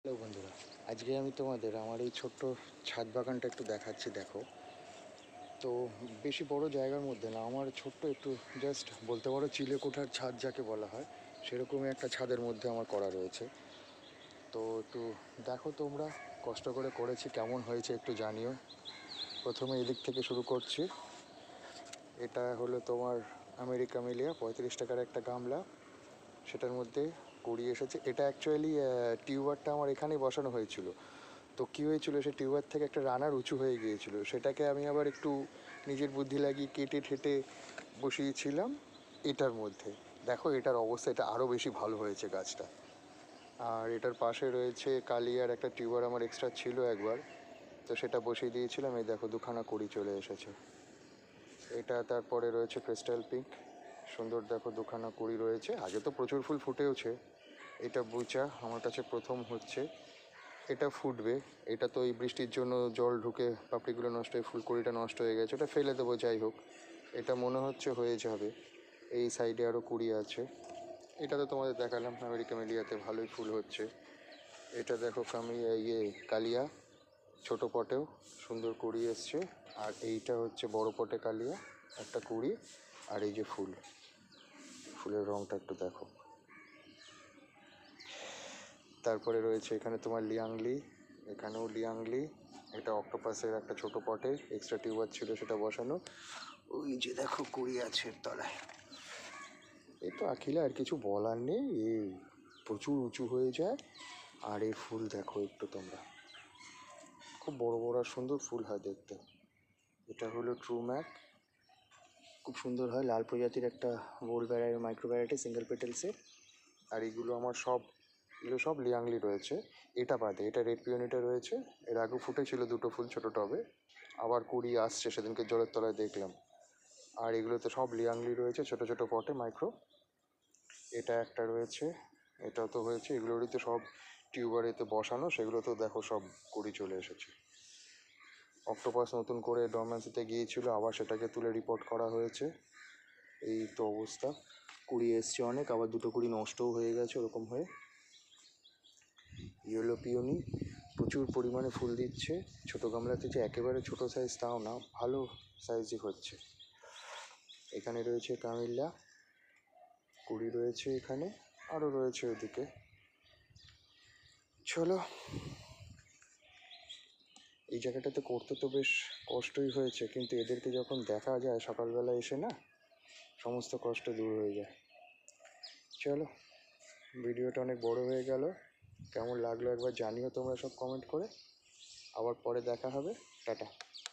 Hello বন্ধুরা, আজকে আমি তোমাদের আমার এই ছোট্ট ছাদ বাগানটা একটু দেখাচ্ছি। দেখো, তো বেশি বড় জায়গার মধ্যে না, আমার ছোট্ট একটু জাস্ট বলতে পারো চিলে কোঠার ছাদ যাকে বলা হয়, সেরকমই একটা ছাদের মধ্যে আমার করা রয়েছে। তো একটু দেখো, তোমরা কষ্ট করে করেছি, কেমন হয়েছে একটু জানিও। প্রথমে এদিক থেকে শুরু করছি। এটা হলো তোমার আমেরিকা মিলিয়া 35 টাকার একটা গামলা, সেটার মধ্যে কুড়িয়ে এসেছে। এটা অ্যাকচুয়ালি টিউবারটা আমার এখানেই বসানো হয়েছিল। তো কী হয়েছিল, সে টিউবার থেকে একটা রানার উঁচু হয়ে গিয়েছিল, সেটাকে আমি আবার একটু নিজের বুদ্ধি লাগিয়ে কেটে ঠেটে বসিয়েছিলাম এটার মধ্যে। দেখো এটার অবস্থা, এটা আরও বেশি ভালো হয়েছে গাছটা। আর এটার পাশে রয়েছে কালিয়ার একটা টিউবার, আমার এক্সট্রা ছিল একবার, তো সেটা বসিয়ে দিয়েছিলাম। এই দেখো দুখানা কুড়ি চলে এসেছে। এটা তারপরে রয়েছে ক্রিস্টাল পিঙ্ক, সুন্দর দেখো দুখানা কুড়ি রয়েছে। আগে তো প্রচুর ফুল ফুটেওছে। এটা বুচা আমার কাছে প্রথম হচ্ছে, এটা ফুটবে। এটা তো এই বৃষ্টির জন্য জল ঢুকে পাপড়িগুলো নষ্ট হয়ে ফুলকড়িটা নষ্ট হয়ে গেছে, ওটা ফেলে দেবো। যাই হোক, এটা মনে হচ্ছে হয়ে যাবে। এই সাইডে আরও কুড়ি আছে। এটা তো তোমাদের দেখালাম, আমেরিকা মিলিয়াতে ভালোই ফুল হচ্ছে। এটা দেখো কালিয়া, ছোটো পটেও সুন্দর কুড়ি এসছে। আর এইটা হচ্ছে বড় পটে কালিয়া, একটা কুড়ি। আর এই যে ফুলের রঙটা একটু দেখো। তারপরে রয়েছে এখানে তোমার লিয়াংলি, এখানেও লিয়াংলি। এটা অক্টোপাসের একটা ছোটো পটে, এক্সট্রা টিউবার ছিল সেটা বসানো। ওই যে দেখো কুড়ি আছে তলায়। এই তো আখিলা, আর কিছু বলার নেই, এই প্রচুর উঁচু হয়ে যায়। আর এই ফুল দেখো একটু তোমরা, খুব বড় বড় আর সুন্দর ফুল হয় দেখতে। এটা হলো ট্রু ম্যাক, খুব সুন্দর হয়, লাল প্রজাতির একটা গোল ভ্যারাইটি, মাইক্রো ভ্যারাইটি, সিঙ্গেল পেটেলসের। আর এগুলো সব লিয়াংলি রয়েছে। এটা বাদে এটা রেড পিওনিটা রয়েছে, এর আগেও ফুটেছিল দুটো ফুল ছোটো টবে, আবার কুড়ি আসছে, সেদিনকে জলের তলায় দেখলাম। আর এগুলোতে সব লিয়াংলি রয়েছে ছোটো ছোটো পটে, মাইক্রো। এটা একটা রয়েছে, এটাও তো হয়েছে। এগুলোরই তো সব টিউবারেতে বসানো, সেগুলো তো দেখো সব কুড়ি চলে এসেছে। অক্টোপাস নতুন করে ডরম্যান্সিতে গিয়েছিল, আবার সেটাকে তুলে রিপোর্ট করা হয়েছে। এই তো অবস্থা, কুড়ি এসছে অনেক, আবার দুটো কুড়ি নষ্টও হয়ে গেছে ওরকম হয়ে। ইয়েলো পিওনি প্রচুর পরিমাণে ফুল দিচ্ছে, ছোটো গামলাতে, যে একেবারে ছোটো সাইজ তাও না, ভালো সাইজই হচ্ছে। এখানে রয়েছে কামিল্লা, কুড়ি রয়েছে এখানে, আরও রয়েছে ওদিকে। চলো, এই জায়গাটাতে করতে তো বেশ কষ্টই হয়েছে, কিন্তু এদেরকে যখন দেখা যায় সকালবেলা এসে না, সমস্ত কষ্ট দূর হয়ে যায়। চলো, ভিডিওটা অনেক বড় হয়ে গেল, কেমন লাগলো একবার জানিও তোমরা সব কমেন্ট করে। আবার পরে দেখা হবে, টাটা।